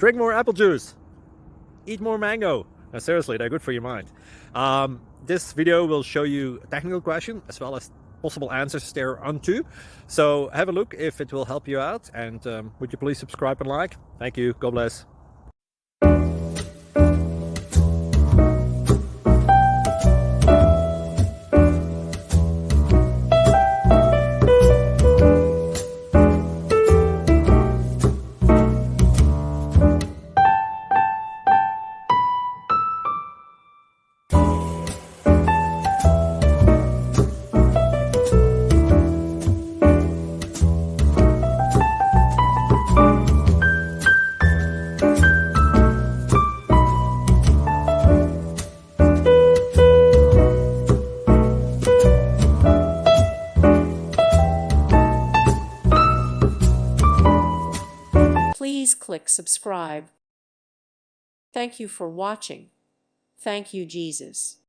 Drink more apple juice. Eat more mango. No, seriously, they're good for your mind. This video will show you a technical question as well as possible answers thereunto. So have a look if it will help you out, and would you please subscribe and like? Thank you. God bless. Please click subscribe. Thank you for watching. Thank you, Jesus.